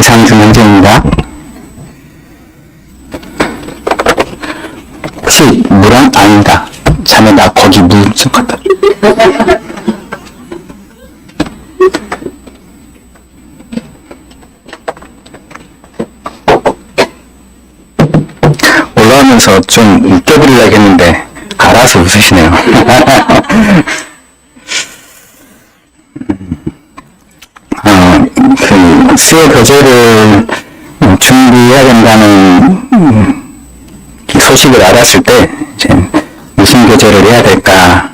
배상준 형제입니다. 혹시 물은 아니다. 자네 나 거기 물 좀 갖다 줘. 올라오면서 좀 웃겨드리려고 했는데 알아서 웃으시네요. 그 수요 교재를 준비해야 된다는 소식을 알았을 때 이제 무슨 교재를 해야 될까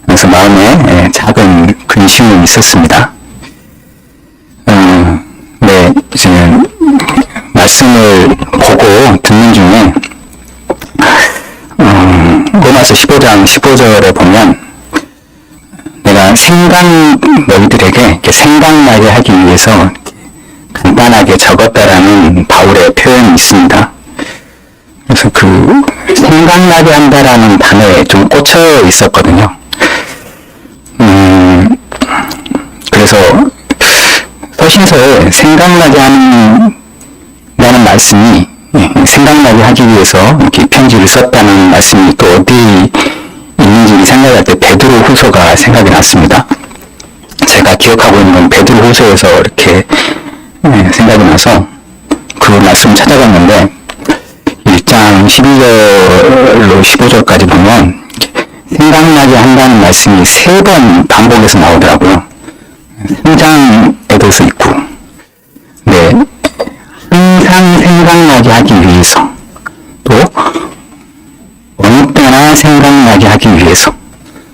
그래서 마음에 작은 근심이 있었습니다. 네, 이제 말씀을 보고 듣는 중에 로마서 15장 15절에 보면 내가 너희들에게 이렇게 생각나게 하기 위해서 간단하게 적었다라는 바울의 표현이 있습니다. 그래서 그 생각나게 한다라는 단어에 좀 꽂혀 있었거든요. 그래서 서신서에 생각나게 하는 말씀이 생각나게 하기 위해서 이렇게 편지를 썼다는 말씀이 또 어디 있는지 생각할 때 베드로 후서가 생각이 났습니다. 제가 기억하고 있는 건 베드로 후서에서 이렇게 생각이 나서 그 말씀 찾아봤는데 1장 12절로 15절까지 보면 생각나게 한다는 말씀이 3번 반복해서 나오더라고요. 3장에도 있고 네, 항상 생각나게 하기 위해서 또 어느 때나 생각나게 하기 위해서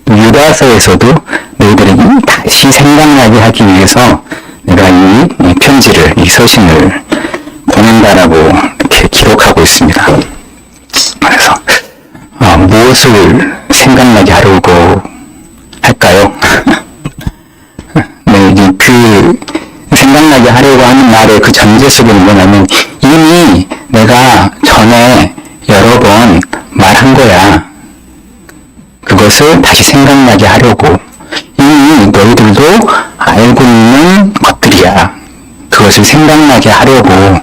또 유다서에서도 너희들이 다시 생각나게 하기 위해서 내가 이 편지를 이 서신을 보낸다라고 이렇게 기록하고 있습니다. 그래서 무엇을 생각나게 하려고 할까요? 네, 이제 그 생각나게 하려고 하는 말의 그 전제 속에는 뭐냐면 이미 내가 전에 여러 번 말한 거야. 그것을 다시 생각나게 하려고 이미 너희들도 알고 있는 것들이야. 그것을 생각나게 하려고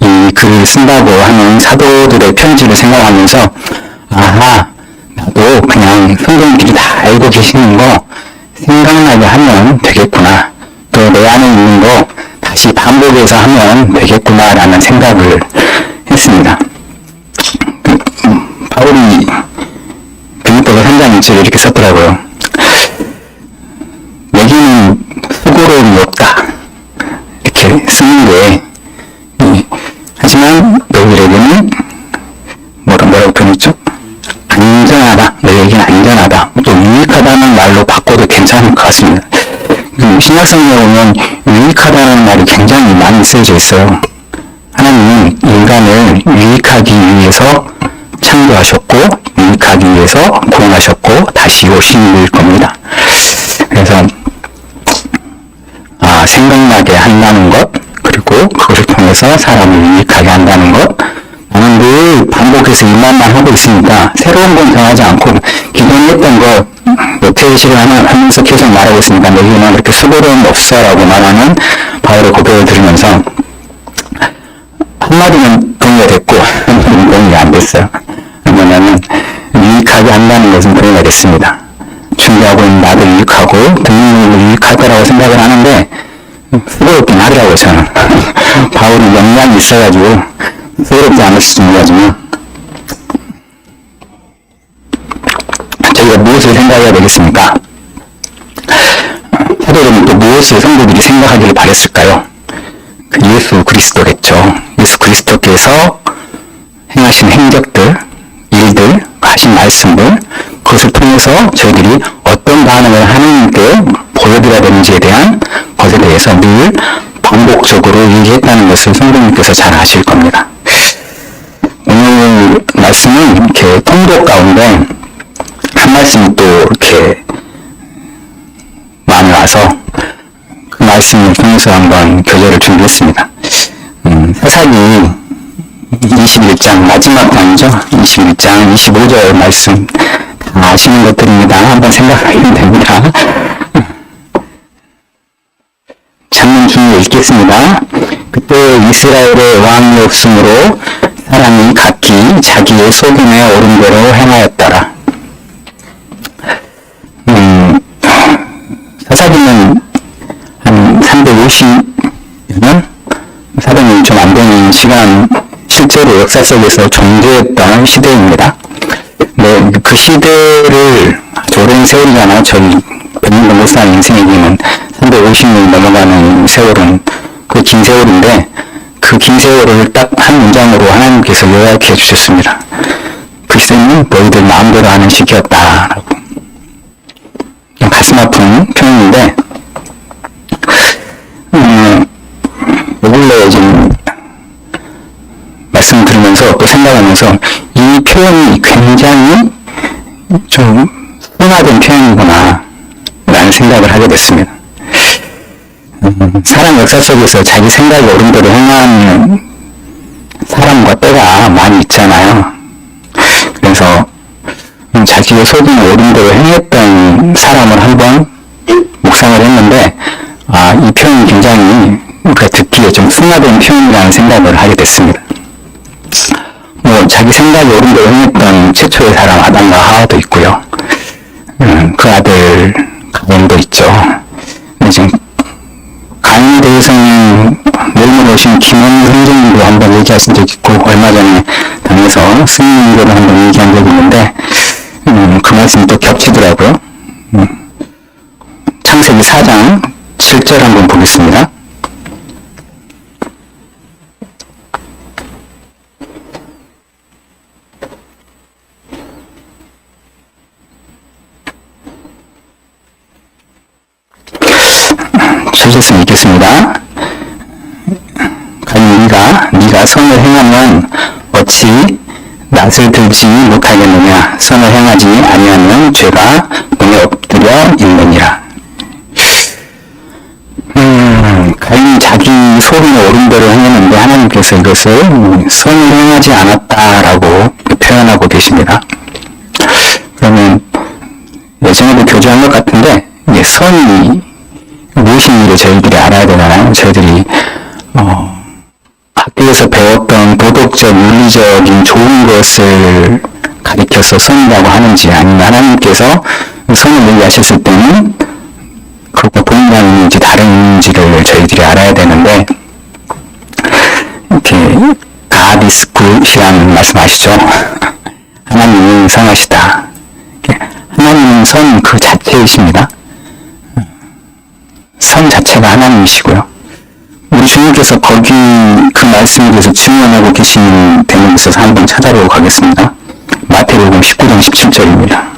이 글을 쓴다고 하는 사도들의 편지를 생각하면서 아하, 나도 그냥 성경들이 다 알고 계시는 거 생각나게 하면 되겠구나. 또 내 안에 있는 거 다시 반복해서 하면 되겠구나라는 생각을 했습니다. 바울이 빌립보서 3장 1절에 이렇게 썼더라고요. 내게는 수고로움이 없다. 이렇게 쓰는데 하지만 너희에게는 뭐라고 표현했죠? 안전하다. 너희에게는 안전하다. 또 유익하다는 말로 바꿔도 괜찮을 것 같습니다. 신약성경에 보면 유익하다는 말이 굉장히 많이 쓰여져 있어요. 하나님은 인간을 유익하기 위해서 창조하셨고 유익하기 위해서 구원하셨고 다시 오실 겁니다. 그래서 생각나게 한다는 것 그리고 그것을 통해서 사람을 유익하게 한다는 것 나는 늘 반복해서 이 말만 하고 있으니까 새로운 건 정하지 않고 기존에 했던 거 퇴실을 하면서 계속 말하고 있으니까 너희는 그렇게 수고로움 없어 라고 말하는 바울의 고백을 들으면서 한마디는 동의가 됐고 한마디는 동의가 안 됐어요. 뭐냐면 유익하게 한다는 것은 동의가 됐습니다. 준비하고 있는 나도 유익하고 듣는 놈도 유익하다라고 생각을 하는데 수고롭긴 하더라고요. 저는 바울이 역량이 있어가지고 수고롭지 않을지 몰라지만 저희가 무엇을 생각해야 되겠습니까? 사도들은 또 무엇을 성도들이 생각하기를 바랬을까요? 예수 그리스도겠죠. 예수 그리스도께서 행하신 행적들, 일들, 하신 말씀들 그것을 통해서 저희들이 어떤 반응을 하나님께 보여드려야 되는지에 대한 것에 대해서 늘 반복적으로 얘기했다는 것을 성도님께서 잘 아실 겁니다. 오늘 말씀은 이렇게 통독 가운데 한 말씀이 또 이렇게 많이 와서 그 말씀을 통해서 한번 교재를 준비했습니다. 사사기 21장 마지막 장이죠. 21장 25절 말씀 다 아시는 것들입니다. 한번 생각하시면 됩니다. 장문 중에 읽겠습니다. 그때 이스라엘의 왕이 없으므로 사람이 각기 자기의 소금에 오른 대로 행하였더라. 사사기는 한 350년? 사람이 좀 안 되는 시간, 실제로 역사 속에서 존재했던 시대입니다. 네, 그 시대를 아주 오랜 세월이잖아요. 저희 백년 목사님 인생에게는 350년이 넘어가는 세월은 그 긴 세월인데, 그 긴 세월을 딱 한 문장으로 하나님께서 요약해 주셨습니다. 그 시대는 너희들 마음대로 하는 시기였다라고. 가슴 아픈 표현인데, 요 근래 지금 말씀 들으면서 또 생각하면서 이 표현이 굉장히 좀 순화된 표현이구나 라는 생각을 하게 됐습니다. 사람 역사 속에서 자기 생각이 옳은 대로 행하는 사람과 때가 많이 있잖아요. 그래서 자기의 소금을 옳은 대로 행했던 사람을 한번 묵상을 했는데, 이 표현이 굉장히 듣기에 좀 순화된 표현이라는 생각을 하게 됐습니다. 자기 생각이 옳은 대로 행했던 최초의 사람 아담과 하와도 있고요. 그 아들 가인도 있죠. 근데 지금 가인에 대해서는 내일모레 오신 김원 선생님도 한번 얘기하신 적이 있고, 얼마 전에 당에서 승리교를 한번 얘기한 적이 있는데, 그 말씀이 또 겹치더라고요. 창세기 4장 7절 한번 보겠습니다. 철저히 읽겠습니다. 가인 네가 선을 행하면 어찌 낯을 들지 못하겠느냐. 선을 행하지 아니하면 죄가 눈에 엎드려 있느니라. 가인이 자기 소금에 오른 대로 행했는데 하나님께서 이것을 선을 행하지 않았다라고 표현하고 계십니다. 그러면 예전에도 교제한 것 같은데, 선이 무엇인지를 저희들이 알아야 되잖아요. 저희들이 학교에서 배웠던 도덕적, 윤리적인 좋은 것을 가리켜서 선이라고 하는지, 아니면 하나님께서 선을 얘기하셨을 때는 그것과 동일한 의미인지 다른 의미인지를 저희들이 알아야 되는데, 이렇게 God is good이라는 말씀 아시죠? 하나님은 선하시다. 하나님은 선 그 자체이십니다. 선 자체가 하나님이시고요. 우리 주님께서 거기 그 말씀에 대해서 증언하고 계신 대목에 있어서 한번 찾아보고 가겠습니다. 마태복음 19장 17절입니다.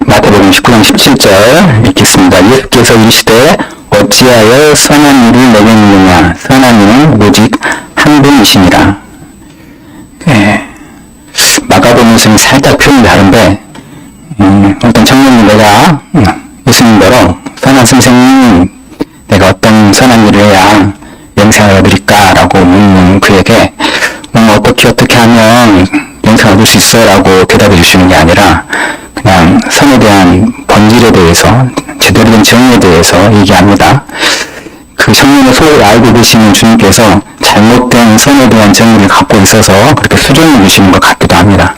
마태복음 19장 17절 읽겠습니다. 예수께서 이르시되 어찌하여 선한 일을 내게 묻느냐. 선한 이는 오직 한 분이시니라. 마가복음에서는 살짝 표현이 다른데, 어떤 청년이 내가 예수님대로 선한 선생님, 내가 어떤 선한 일을 해야 영생을 얻으릴까? 라고 묻는 그에게 어떻게 하면 영생을 얻을 수 있어? 라고 대답해 주시는 게 아니라 그냥 선에 대한 본질에 대해서, 제대로 된 정의에 대해서 얘기합니다. 그 청년의 속을 알고 계시는 주님께서 잘못된 선에 대한 정의를 갖고 있어서 그렇게 수정해 주시는 것 같기도 합니다.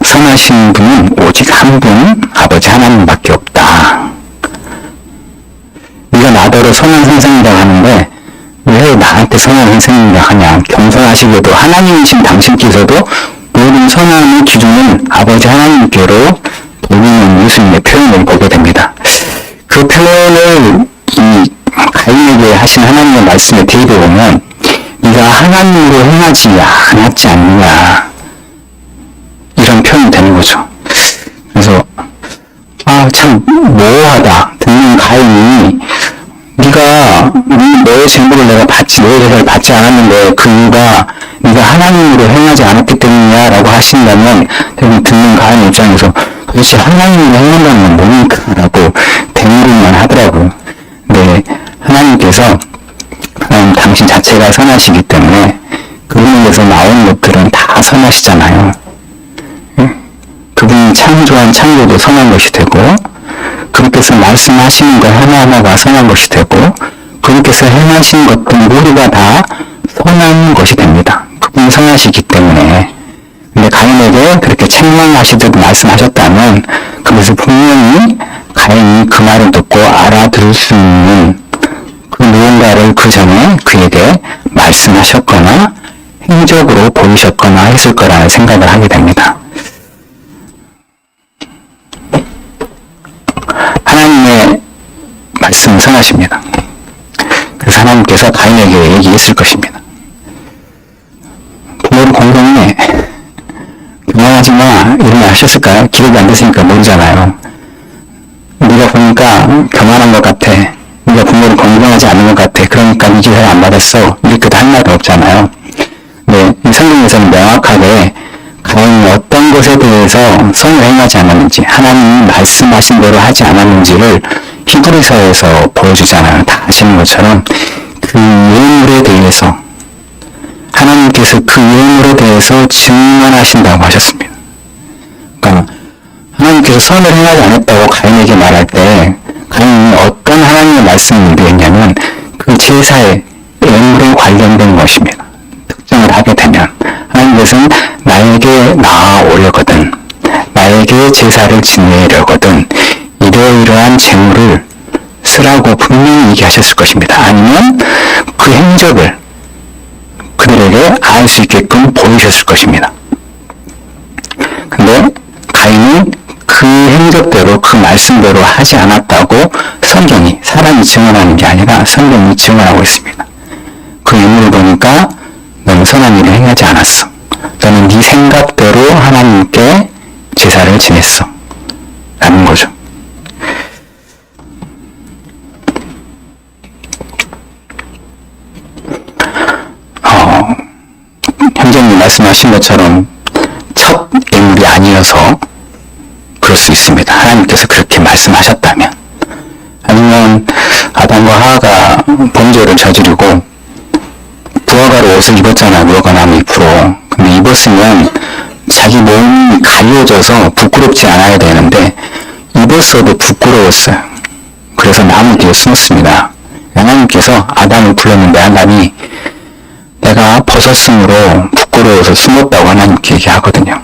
선하신 분은 오직 한 분, 아버지 하나님밖에 없다. 네가 나더러 선한 선생이라고 하는데 왜 나한테 선한 선생이라고 하냐. 겸손하시게도 하나님이신 당신께서도 모든 선함의 기준은 아버지 하나님께로 돌리는 예수님의 표현을 보게 됩니다. 그 표현을 이 가인에게 하신 하나님의 말씀에 대입해 보면, 네가 하나님으로 행하지 않았지 않느냐, 이런 표현이 되는 거죠. 그래서 참 모호하다. 듣는 가인이 네가 너의 제물을 내가 너의 제사를 받지 않았는데 그 이유가 네가 하나님으로 행하지 않았기 때문이냐라고 하신다면, 듣는 가인 입장에서 도대체 하나님으로 행한다는 건 뭡니까? 라고 대물음만 하더라고요. 네, 하나님께서 당신 자체가 선하시기 때문에 그분에게서 나온 것들은 다 선하시잖아요. 그분이 창조한 창조도 선한 것이 되고, 그분께서 말씀하시는 것 하나하나가 선한 것이 되고, 그분께서 행하신 것들 모두가 다 선한 것이 됩니다. 그분이 선하시기 때문에. 근데 가인에게 그렇게 책망하시듯 말씀하셨다면 그것을 분명히 가인이 그 말을 듣고 알아들을 수 있는 그 무언가를 그 전에 그에게 말씀하셨거나 행적으로 보이셨거나 했을 거라는 생각을 하게 됩니다. 하나님의 말씀은 선하십니다. 그래서 하나님께서 가인에게 얘기했을 것입니다. 부모를 공경해. 교만하지 마. 이런 말 하셨을까요? 기록이 안 됐으니까 모르잖아요. 네가 보니까 교만한 것 같아. 네가 부모를 공경하지 않는 것 같아. 그러니까 이 기회를 안 받았어. 이렇게도 할 말은 없잖아요. 네, 이 성경에서는 명확하게 가인이 어떤 것에 대해서 선을 행하지 않았는지, 하나님이 말씀하신 대로 하지 않았는지를 히브리서에서 보여주잖아요. 다 아시는 것처럼 그 예물에 대해서 하나님께서 그 예물에 대해서 증언하신다고 하셨습니다. 그러니까 하나님께서 선을 행하지 않았다고 가인에게 말할 때 가인이 어떤 하나님의 말씀을 의뢰했냐면 그 제사의 예물에 관련된 것입니다. 특정을 하게 되면 하나님께서는 나에게 나아오려거든, 나에게 제사를 지내려거든 이러이러한 재물을 쓰라고 분명히 얘기하셨을 것입니다. 아니면 그 행적을 그들에게 알 수 있게끔 보이셨을 것입니다. 근데 가인은 그 행적대로 그 말씀대로 하지 않았다고 성경이, 사람이 증언하는 게 아니라 성경이 증언하고 있습니다. 그 예물을 보니까 너는 선한 일을 행하지 않았어. 너는 네 생각대로 하나님께 제사를 지냈어. 라는 거죠. 형제님 말씀하신 것처럼 첫 예물이 아니어서 그럴 수 있습니다. 하나님께서 그렇게 말씀하셨다면. 아니면 아담과 하와가 범죄를 저지르고 부화가로 옷을 입었잖아요. 무화과 나무 잎으로. 근데 입었으면 자기 몸이 가려져서 부끄럽지 않아야 되는데 입었어도 부끄러웠어요. 그래서 나무 뒤에 숨었습니다. 하나님께서 아담을 불렀는데 아담이 내가 벗었으므로 부끄러워서 숨었다고 하나님께 얘기하거든요.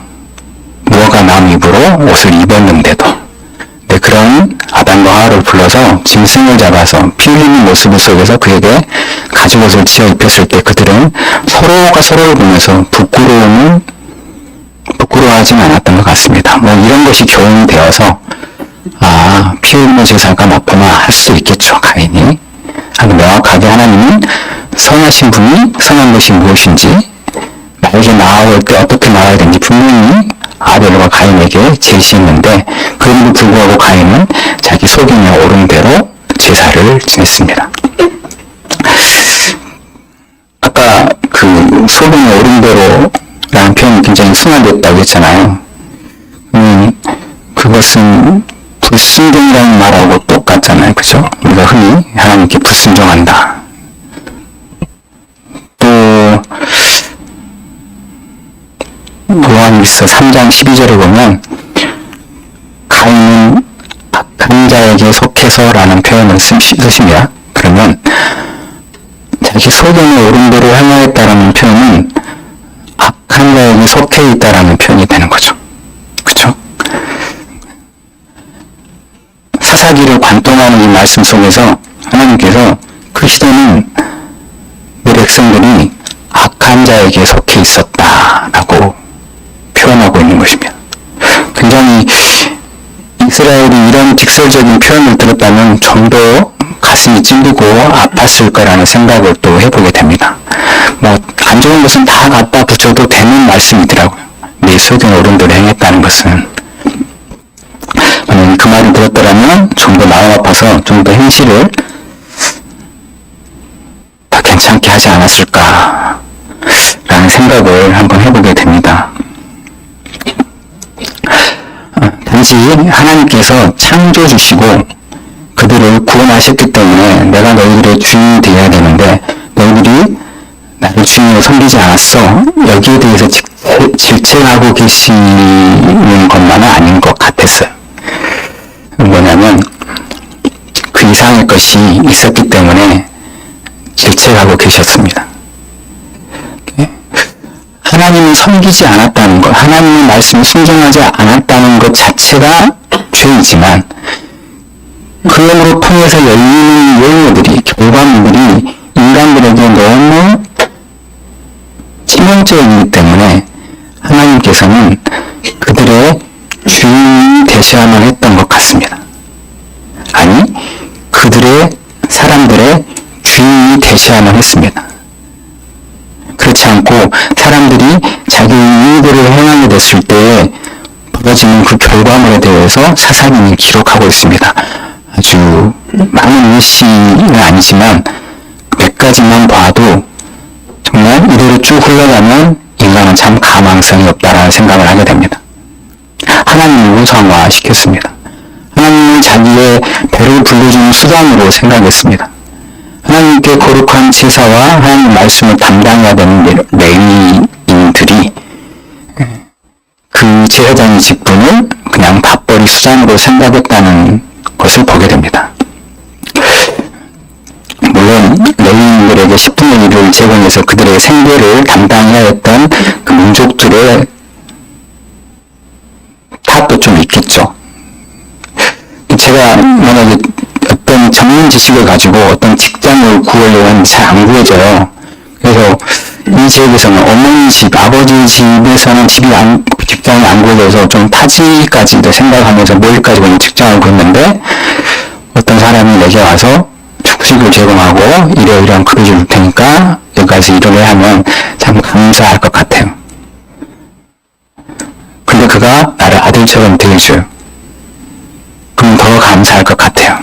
무화과 나무 잎으로 옷을 입었는데도. 네, 그런 아담과 하와를 불러서 짐승을 잡아서 피 흘리는 모습 속에서 그에게 가죽옷을 지어 입혔을 때 그들은 서로가 서로를 보면서 부끄러워하지는 않았던 것 같습니다. 뭐 이런 것이 교훈이 되어서 피 흘리는 제사가 맞구나 할 수 있겠죠. 가인이. 아주 명확하게 하나님은 선하신 분이 선한 것이 무엇인지, 나에게 나아올 때 어떻게 나아야 되는지 분명히 아벨과 가인에게 제시했는데 그럼에도 불구하고 가인은 자기 소견에 오른 대로 제사를 지냈습니다. 아까 그 소견에 오른 대로라는 표현이 굉장히 순화됐다고 했잖아요. 그것은 불순종이라는 말하고 똑같잖아요. 그죠? 우리가 흔히 하나님께 불순종한다. 또 요한일서 3장 12절을 보면 가인은 악한 자에게 속해서라는 표현을 쓰십니다. 그러면 자기 소견에 오른 대로 행하였다라는 표현은 악한 자에게 속해 있다라는 표현이 되는 거죠. 그렇죠? 사사기를 관통하는 이 말씀 속에서 하나님께서 그 시대는 내 백성들이 악한 자에게 속해 있었다라고 표현하고 있는 것입니다. 굉장히 이스라엘이 이런 직설적인 표현을 들었다면 좀 더 가슴이 찔리고 아팠을 거라는 생각을 또 해보게 됩니다. 뭐 안 좋은 것은 다 갖다 붙여도 되는 말씀이더라고요. 내 소견에 오른 대로 행했다는 것은. 만약 그 말을 들었더라면 좀 더 마음 아파서 좀 더 행실을 더 괜찮게 하지 않았을까 라는 생각을 한번 해보게 됩니다. 단지 하나님께서 창조주시고 그들을 구원하셨기 때문에 내가 너희들의 주인이 되어야 되는데 너희들이 왜 섬기지 않았어? 여기에 대해서 질책하고 계시는 것만은 아닌 것 같았어요. 뭐냐면 그 이상의 것이 있었기 때문에 질책하고 계셨습니다. 하나님을 섬기지 않았다는 것, 하나님의 말씀을 순종하지 않았다는 것 자체가 죄이지만 그럼으로 통해서 열리는 열매들이, 결과물들이 인간들에게 너무 치명적이기 때문에 하나님께서는 그들의 주인이 되셔야만 했던 것 같습니다. 아니, 그들의 사람들의 주인이 되셔야만 했습니다. 그렇지 않고 사람들이 자기 의의대로 행하게 됐을 때에 벌어지는 그 결과물에 대해서 사사님이 기록하고 있습니다. 아주 많은 일시는 아니지만 몇 가지만 봐도 정말 이대로 쭉 흘러가면 인간은 참 가망성이 없다라는 생각을 하게 됩니다. 하나님을 우상화시켰습니다. 하나님을 자기의 배를 불러주는 수단으로 생각했습니다. 하나님께 거룩한 제사와 하나님 말씀을 담당해야 되는 레위인들이 그 제사장의 직분을 그냥 밥벌이 수단으로 생각했다는 것을 보게 됩니다. 물론 레위인들에게 10분의 1을 제공해서 그들의 생계를 담당해야 했던 그 민족들의 탓도 좀 있겠죠. 제가 만약에 어떤 전문 지식을 가지고 어떤 직장을 구하려고 하는데 잘 안 구해져요. 그래서 이 지역에서는 어머니 집, 아버지 집에서는 직장이 안 구해져서 좀 타지까지도 생각하면서 뭘 가지고 직장을 구했는데 어떤 사람이 내게 와서 숙식을 제공하고 이러이러한 그릇을 줄 테니까 여기까지 일을 해 하면 참 감사할 것 같아요. 근데 그가 나를 아들처럼 대해줘요. 그럼 더 감사할 것 같아요.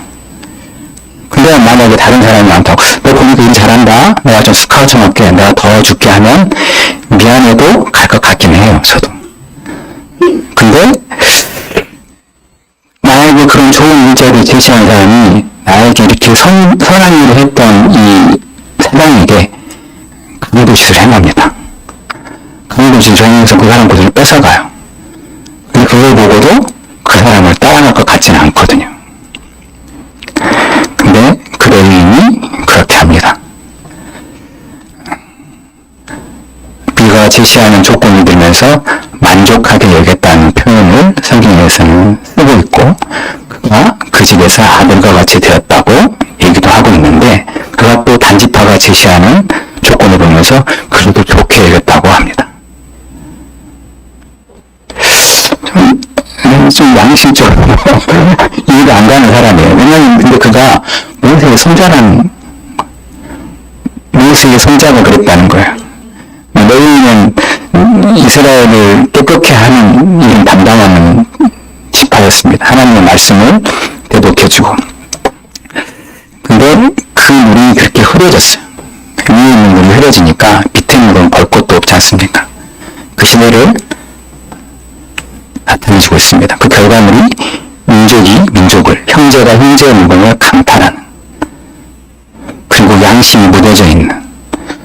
근데 만약에 다른 사람이 많다고 너 보니까 일 잘한다, 내가 좀 스카우트 좀 할게, 내가 더 줄게 하면 미안해도 갈 것 같긴 해요. 저도. 근데 나에게 그런 좋은 일자리를 제시한 사람이 나에게 이렇게 선한 일을 했던 이 사장에게 강도짓을 행합니다. 강도짓을 행해서 그 사람 것을 뺏어가요. 근데 그걸 보고도 그 사람을 따라갈 것 같지는 않거든요. 근데 그 레위인이 그렇게 합니다. 비가 제시하는 조건을 들면서 만족하게 여겼다는 표현을 성경에서는 쓰고 있고 그가 그 집에서 아들과 같이 되었다고 얘기도 하고 있는데 그가 또 단지파가 제시하는 조건을 보면서 그래도 좋게 여겼다고 합니다. 좀 양심적으로 이해가 안 가는 사람이에요. 왜냐면 근데 그가 모세의 손자가 그랬다는 거예요. 레위인은 이스라엘을 깨끗게 하는 일을 담당하는 지파였습니다. 하나님의 말씀을 대독해주고. 근데 그 물이 그렇게 흐려졌어요. 위에 있는 물이 흐려지니까 밑에 물은 볼 것도 없지 않습니까? 그 시대를 나타내주고 있습니다. 그 결과물이 민족이 민족을, 형제가 형제의 물건을 강탈하는, 그리고 양심이 무뎌져 있는,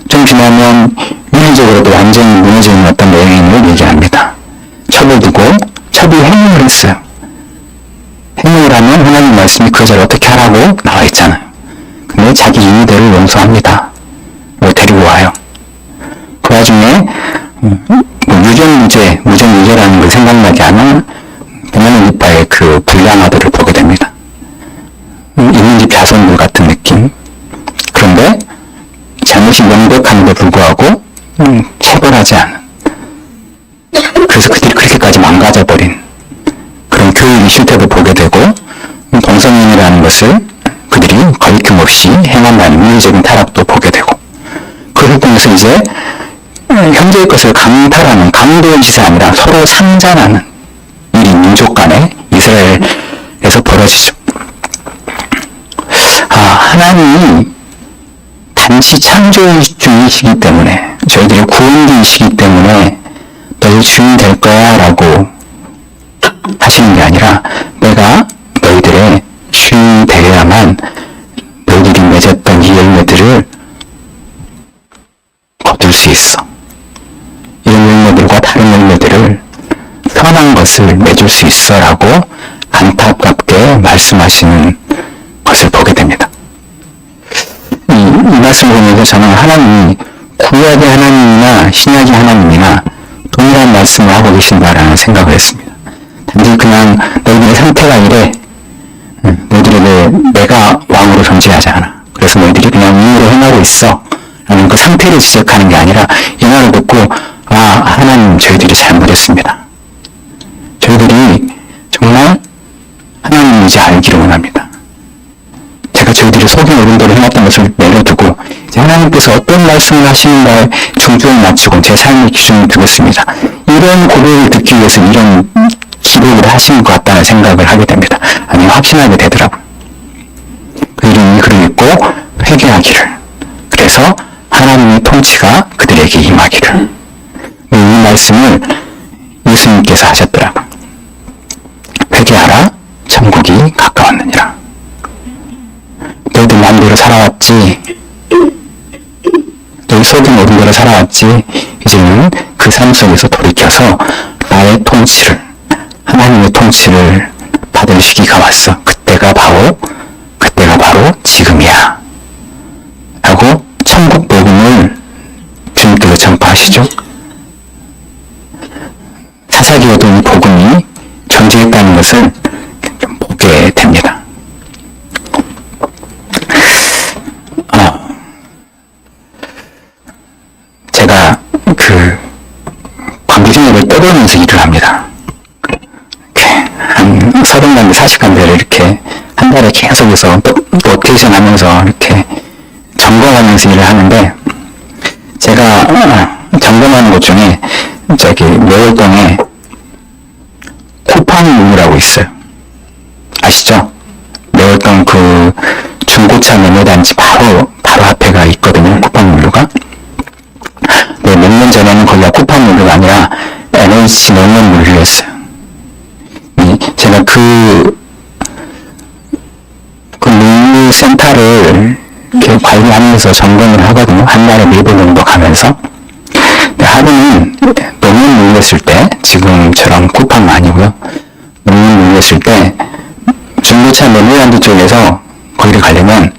좀 지나면 윤리적으로도 완전히 무너져 있는 어떤 레위인을 얘기합니다. 첩을 두고 첩이 행동을 했어요. 행동을 하면 하나님 말씀이 그 자를 어떻게 하라고 나와 있잖아요. 근데 자기 인의대로 용서합니다. 데리고 와요. 그 와중에 무전유죄라는 걸 생각나게 하는 베냐민 이파의 그 불량아들을 보게 됩니다. 있는 집 자손들 같은 느낌. 그런데 잘못이 명백한데 불구하고 체벌하지 않은, 그래서 그들이 그렇게까지 망가져버린 그런 교육의 실태도 보게 되고 동성애인이라는 것을 그들이 거리낌없이 행한다는 윤리적인 타락도 보게 되고, 그를 통해서 이제 형제의 것을 강탈하는, 강도의 짓이 아니라 서로 상잔하는 일이 민족 간에 이스라엘에서 벌어지죠. 하나님이 단지 창조주이시기 때문에, 저희들이 구원주이시기 때문에 너희 주인 될 거야 라고 하시는 게 아니라 내가 너희들의 주인이 되어야만 너희들이 맺었던 이 열매들을 거둘 수 수 있어. 이런 열매들과 다른 열매들을 선한 것을 맺을 수 있어 라고 안타깝게 말씀하시는 것을 보게 됩니다. 이 말씀을 보면서 저는 하나님이 구약의 하나님이나 신약의 하나님이나 동일한 말씀을 하고 계신다라는 생각을 했습니다. 단지 그냥 너희들의 상태가 이래, 너희들에게 내가 왕으로 존재하지 않아. 그래서 너희들이 그냥 임으로 행하고 있어 라는 그 상태를 지적하는 게 아니라 이 말을 듣고 하나님 저희들이 잘못했습니다. 저희들이 정말 하나님인지 알기를 원합니다. 제가 저희들이 속인 어른대로 해놨던 것을 내려두고 이제 하나님께서 어떤 말씀을 하시는가에 중점을 맞추고 제 삶의 기준을 두겠습니다. 이런 고백을 듣기 위해서 이런 기록을 하신 것 같다는 생각을 하게 됩니다. 아니 확신하게 되더라고요. 그들이 글을 읽고 회개하기를, 그래서 하나님의 통치가 그들에게 임하기를. 이 말씀을 예수님께서 하셨더라고요. 회개하라, 천국이 가까웠느니라. 너희들 마음대로 살아왔지, 너희 속인 어른대로 살아왔지, 이제는 그 삶 속에서 돌이켜서 나의 통치를, 하나님의 통치를 받을 시기가 왔어. 그때가 바로 지금이야 라고 천국 복음을 주님께서 전파하시죠. 사사기에도 이 복음이 존재했다는 것을 좀 보게 됩니다. 제가 관계생활을 떠돌면서 일을 합니다. 한 30간대, 40간대를 이렇게 한 달에 계속해서 또 로테이션 하면서 이렇게 점검하면서 일을 하는데, 제가 점검하는 것 중에 저기 매월동에 쿠팡몰이라고 있어요. 아시죠? 매월동 그 중고차 매매단지 바로 앞에가 있거든요. 쿠팡몰루가. 네, 몇 년 전에는 거기가 쿠팡몰루가 아니라 NH 농협몰루였어요. 제가 그 물류 센터를 이렇게 관리하면서 점검을 하거든요. 한 달에 4번 정도 가면서. 하루는 농협 물렸을 때, 지금처럼 쿠팡 아니고요. 농협 물렸을 때 중고차 매매단지 쪽에서 거기를 가려면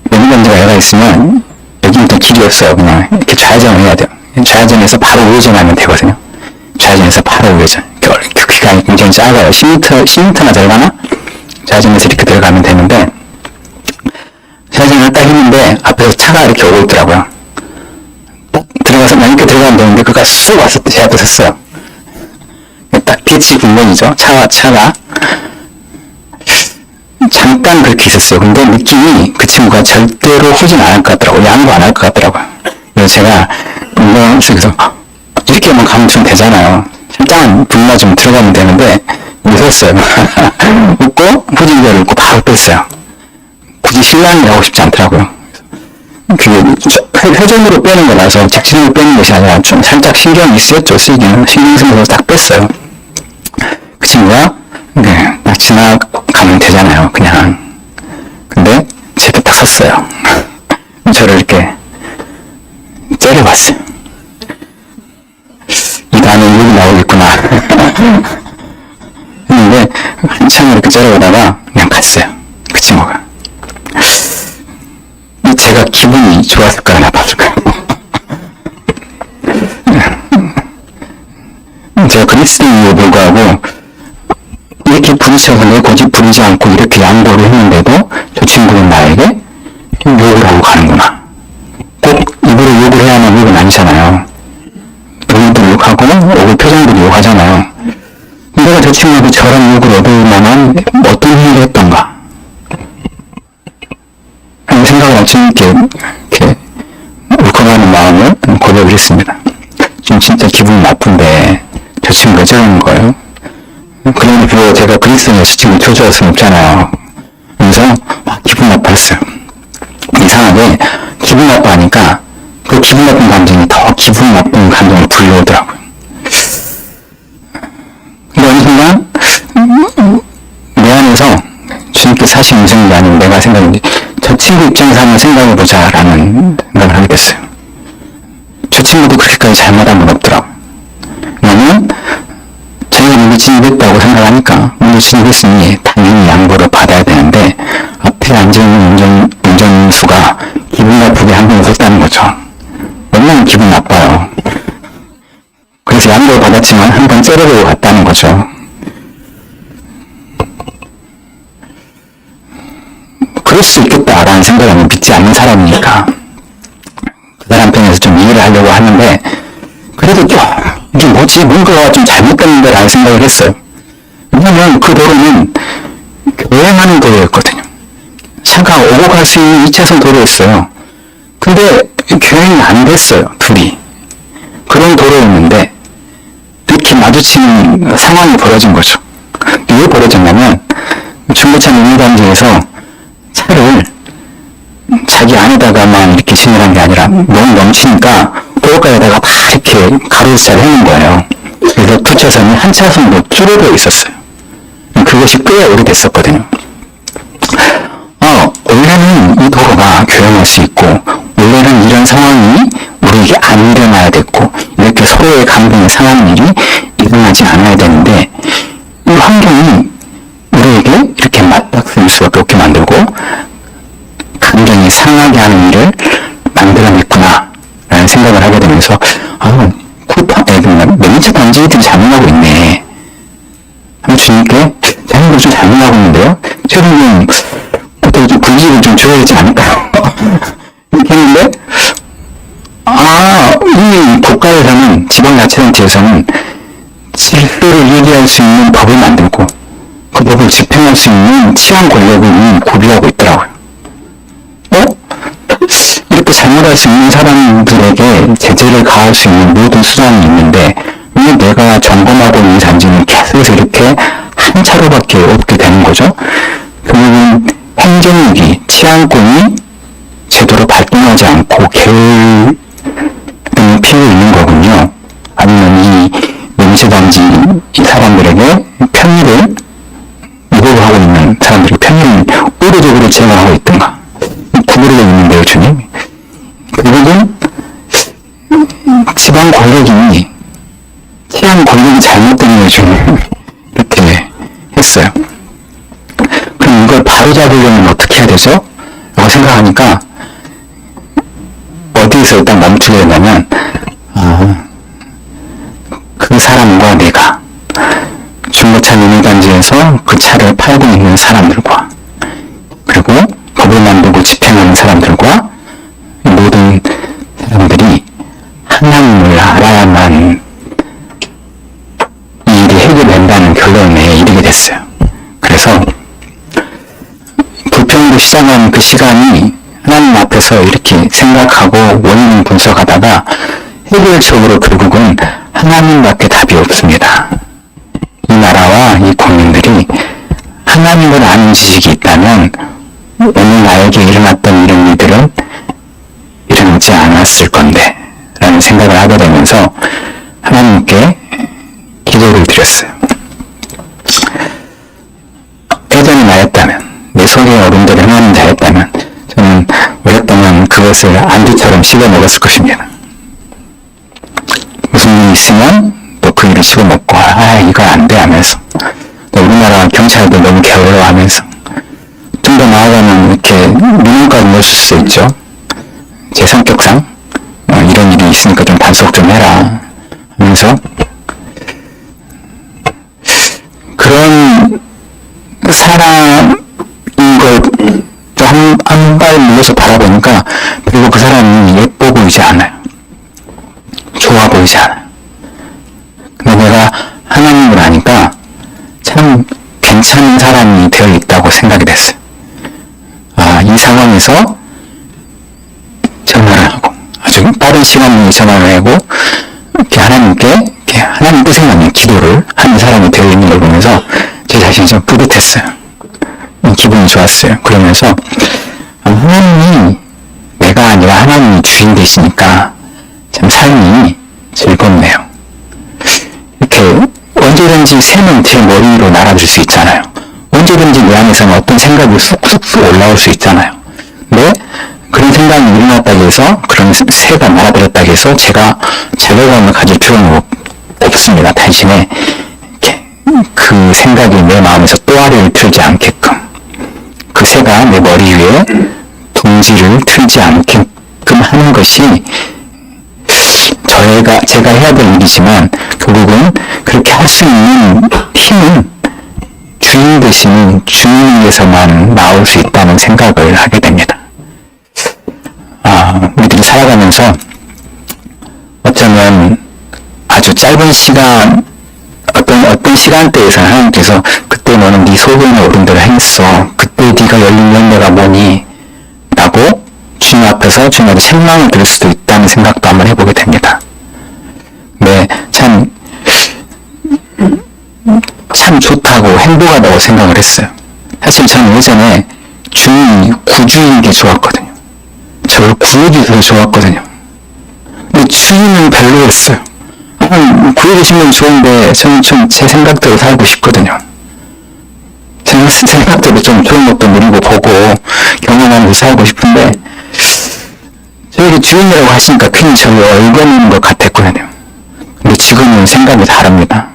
매매단지가 애가 있으면 여기부터 길이 없어요. 그냥 이렇게 좌회전을 해야 돼요. 좌회전에서 바로 우회전하면 되거든요. 좌회전에서 바로 우회전. 크기가 굉장히 작아요. 10m나 들어가나? 좌회전에서 이렇게 들어가면 되는데, 좌회전을 딱 했는데 앞에서 차가 이렇게 오고 있더라고요. 딱 들어가서 난 이렇게 들어가면 되는데 그가 쑥 와서 제 앞에 섰어요. 딱 빛이 분명이죠. 차가 잠깐 그렇게 있었어요. 근데 느낌이 그 친구가 절대로 후진 안 할 것 같더라고요. 양보 안 할 것 같더라고요. 그래서 제가 운동 속에서 이렇게만 가면 좀 되잖아요. 일단 불만 좀 들어가면 되는데 웃었어요. 웃고 후진기를 웃고 바로 뺐어요. 굳이 실랑이라고 싶지 않더라고요. 회전으로 빼는 거라서 직진으로 빼는 것이 아니라 좀 살짝 신경이 쓰였죠. 신경 쓰면서 딱 뺐어요. 그 친구가 딱 지나가면 되잖아요. 그냥. 근데 제 옆에 딱 섰어요. 저를 이렇게 째려봤어요. 이 다음에 욕이 나오겠구나 했는데 한참 이렇게 째려보다가 그냥 갔어요. 그 친구가. 제가 기분이 좋았을까요, 나빴을까요? 제가 그리스도인에 불구하고 이렇게 부딪혀서 내 고집 부리지 않고 이렇게 양보를 했는데도 저 친구는 나에게 욕을 하고 가는구나. 꼭 입으로 욕을 해야만 욕은 아니잖아요. 돈도 욕하고 얼굴 표정도 욕하잖아요. 내가 저 친구한테 저런 욕을 얻을 만한 어떤 일을 했던가 하는 생각을 아침 이렇게 울컥하는 마음을 고백을 했습니다. 지금 진짜 기분이 나쁜데 저 친구가 저러는 거예요. 그런데 비록 제가 그리스도인의 수치를 표주할 수는 없잖아요. 그래서 기분 나빴어요. 이상하게 기분 나빠하니까 그 기분 나쁜 감정이 더 기분 나쁜 감정을 불러오더라고요. 근데 어느 순간 내 안에서 주님께서 하신 음성이 아니고 내가 생각했는데 저 친구 입장에서 한번 생각해보자 라는 생각을 하게 됐어요. 친구도 그렇게까지 잘못한 건 없더라고. 나는 자기가 문제 진입했다고 생각하니까 문제 진입했으니 당연히 양보를 받아야 되는데 앞에 앉아있는 운전수가 기분 나쁘게 한 번 웃었다는 거죠. 얼마나 기분 나빠요. 그래서 양보를 받았지만 한 번 째려보고 갔다는 거죠. 그럴 수 있겠다라는 생각은 믿지 않는 사람이니까 그 사람 편에서 좀 이해를 하려고 하는데 그래도 좀 이게 뭐지? 뭔가가 좀 잘못됐는데 라는 생각을 했어요. 왜냐면 그 도로는 교행하는 도로였거든요. 차가 오고 갈 수 있는 2차선 도로였어요. 근데 교행이 안 됐어요. 둘이. 그런 도로였는데 이렇게 마주치는 상황이 벌어진 거죠. 왜 벌어졌냐면 중고차 민주단지에서 차를 자기 안에다가만 이렇게 진열한 게 아니라 너무 넘치니까 도로가에다가 막 이렇게 가로수를 해놓은 거예요. 그래서 두 차선이 한 차선으로 줄어들어 있었어요. 그것이 꽤 오래됐었거든요. 원래는 이 도로가 교행할 수 있고 원래는 이런 상황이 우리에게 안 일어나야 됐고 이렇게 서로의 감정에 상하는 일이 일어나지 않아야 되는데 이 환경이 우리에게 이렇게 맞닥뜨릴 수밖에 없게 만들고 감정이 상하게 하는 일을 만들어냈구나 라는 생각을 하게 되면서 매니저 단지들이 잘못하고 있네. 주님께 자기가 좀 잘못하고 있는데요. 최근에 어떻게 좀 분위기를 좀 줘야 되지 않을까요? 이렇게 했는데 이 국가에서는 지방자치단체에서는 질서를 유지할 수 있는 법을 만들고 그 법을 집행할 수 있는 치안 권력을 구비하고 있더라고요. 이렇게 잘못할 수 있는 사람들에게 제재를 가할 수 있는 모든 수단이 있는데 왜 내가 점검하고 있는 단지는 계속해서 이렇게 한 차로밖에 없게 되는 거죠? 결국은 행정력이, 치안권이 제대로 발동하지 않고 게으름을 피우고 있는 거군요. 아니면 이 명세단지 이 사람들에게 편의를 요구하고 있는 사람들이 편의를 의도적으로 제공하고 있던가 구부러져 있는데요, 주님. 결국은 지방 권력이 치안 권력이 잘못된 거예요, 주님. 이렇게 했어요. 그럼 이걸 바로잡으려면 어떻게 해야 되죠? 라고 생각하니까 어디에서 일단 멈추게 되냐면 그 사람과 내가 중고차 민의단지에서 그 차를 팔고 있는 사람들과 그리고 법을 만들고 집행하는 사람들과 모든 사람들이 하나님을 알아야만 이 일이 해결된다는 결론에 이르게 됐어요. 그래서 불평으로 시작한 그 시간이 하나님 앞에서 이렇게 생각하고 원인 분석하다가 해결적으로 결국은 하나님밖에 답이 없습니다. 이 나라와 이 국민들이 하나님을 아는 지식이 있다면 오늘 나에게 일어났던 이런 일들은 일어나지 않았을 건데 라는 생각을 하게 되면서 하나님께 기도를 드렸어요. 예전에 나였다면 내 속의 어른들을 행하는 자였다면 저는 오랫동안 그것을 안주처럼 씹어 먹었을 것입니다. 무슨 일이 있으면 또 그 일을 씹어 먹고 이거 안 돼 하면서 또 우리나라 경찰도 너무 게을러하면서 좀 더 나아가면 이렇게 민원까지 넣을 수 있죠. 제 성격상 이런 일이 있으니까 좀 단속 좀 해라 하면서 그런 사람인 걸 한 발 물러서 바라보니까 그리고 그 사람이 예뻐 보이지 않아요. 좋아 보이지 않아요. 근데 내가 하나님을 아니까 참 괜찮은 사람이 되어 있다고 생각이 됐어요. 이 상황에서 전화를 하고 아주 빠른 시간 내에 전화를 하고 이렇게 하나님께 하나님 뜻에 맞는 기도를 하는 사람이 되어 있는 걸 보면서 제 자신이 좀 뿌듯했어요. 기분이 좋았어요. 그러면서 하나님이 내가 아니라 하나님이 주인 되시니까 참 삶이 즐겁네요. 이렇게 언제든지 새는 제 머리 위로 날아들 수 있잖아요. 언제든지 내 안에서는 어떤 생각이 쑥쑥 올라올 수 있잖아요. 근데 그런 생각이 일어났다고 해서 그런 새가 날아들었다고 해서 제가 자괴감을 가질 필요는 없습니다. 대신에 그 생각이 내 마음에서 또아리를 틀지 않게끔 그 새가 내 머리 위에 둥지를 틀지 않게끔 하는 것이 제가 해야 될 일이지만 결국은 그렇게 할 수 있는 힘은 주인 되신 주인에게서만 나올 수 있다는 생각을 하게 됩니다. 우리들이 살아가면서 어쩌면 아주 짧은 시간 어떤 시간대에서 하나님께서 그때 너는 네 소견에 오른 대로 행했어. 그때 네가 열린 열매가 뭐니? 라고 주님 앞에서 주님한테 책망을 들을 수도 있다는 생각도 한번 해보게 됩니다. 네, 참 좋다고 행복하다고 생각을 했어요. 사실 저는 예전에 구주인 게 좋았거든요. 저를 구해주셔서 더 좋았거든요. 근데 주인은 별로였어요. 구해 계시면 좋은데 저는 좀 제 생각대로 살고 싶거든요. 제 생각대로 좀 좋은 것도 누리고 보고 경험하면서 살고 싶은데 저에게 주인이라고 하시니까 괜히 저를 얼거는 것 같았거든요. 근데 지금은 생각이 다릅니다.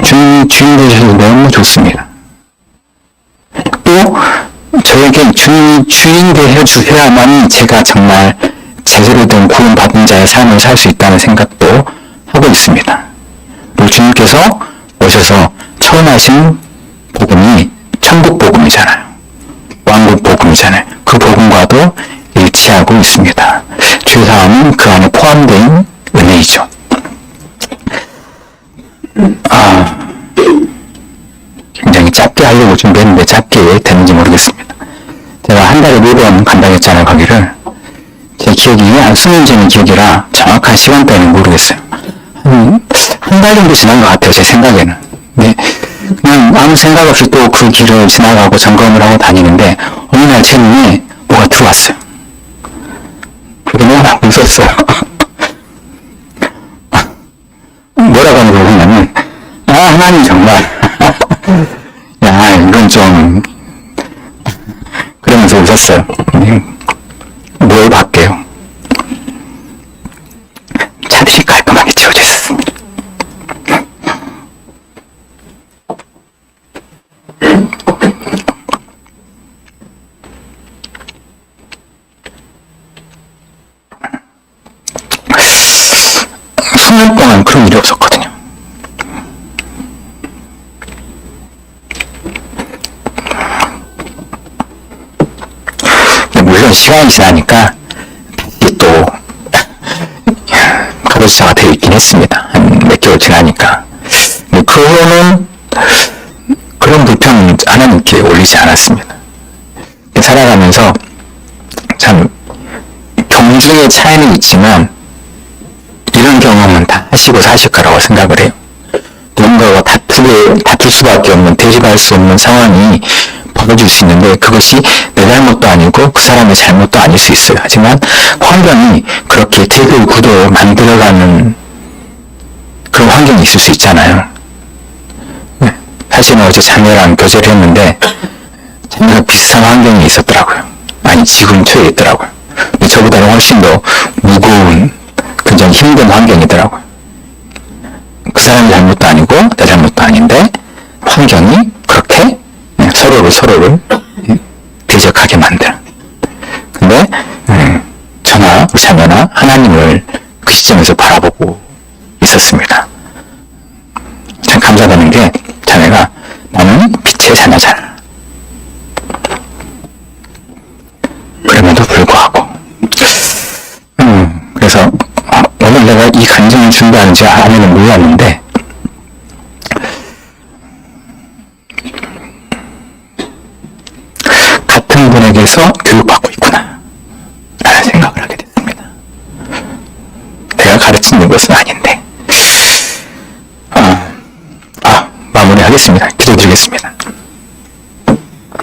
주인 되셔서 너무 좋습니다. 또 저에게 주인 되어 주셔야만 제가 정말 제대로 된 구원받은 자의 삶을 살 수 있다는 생각도 하고 있습니다. 그리고 주님께서 오셔서 처음 하신 복음이 천국 복음이잖아요. 왕국 복음이잖아요. 그 복음과도 일치하고 있습니다. 죄사함은 그 안에 포함된 은혜이죠. 굉장히 짧게 하려고 준비했는데 짧게 왜 됐는지 모르겠습니다. 제가 한 달에 4번 간다고 했잖아요, 거기를. 제 기억이 한 수년 전의 기억이라 정확한 시간대는 모르겠어요. 한 달 정도 지난 것 같아요, 제 생각에는. 네, 그냥 아무 생각 없이 또 그 길을 지나가고 점검을 하고 다니는데 어느 날 제 눈에 뭐가 들어왔어요. 그게 너무 무서웠어요. 뭐라고 하는 거냐면 하나님 정말 야 이건 좀 그러면서 웃었어요. 뭘 받게요? 찹이 깔끔하게 지워져 있었습니다. 수년 동안 그런 일이 없었거든요. 물론 시간이 지나니까 또 가로수사가 되어 있긴 했습니다. 한 몇 개월 지나니까. 근데 그 후로는 그런 불평은 하나님께 올리지 않았습니다. 살아가면서 참 경중의 차이는 있지만 이런 경험은 다 하시고 사실 거라고 생각을 해요. 누군가와 다툴 수밖에 없는, 대립할 수 없는 상황이 벌어질 수 있는데 그것이 내 잘못도 아니고 그 사람의 잘못도 아닐 수 있어요. 하지만 환경이 그렇게 대결 구도를 만들어가는 그런 환경이 있을 수 있잖아요. 사실은 어제 자매랑 교제를 했는데 자매가 비슷한 환경이 있었더라고요. 아니 집 근처에 있더라고요. 근데 저보다는 훨씬 더 무거운 굉장히 힘든 환경이더라고요. 그 사람의 잘못도 아니고 내 잘못도 아닌데 환경이 그렇게 서로를 대적하게 만드는. 근데 저나 우리 자매나 하나님을 그 시점에서 바라보고 있었습니다. 참 감사되는 게 자매가 나는 빛의 자녀잖아. 그럼에도 불구하고 그래서 오늘 내가 이 간증을 준비하는지 아내는 몰랐는데 같은 분에게서 교육받고 있구나 라는 생각을 하게 됐습니다. 내가 가르치는 것은 아닌데 마무리하겠습니다. 기도드리겠습니다.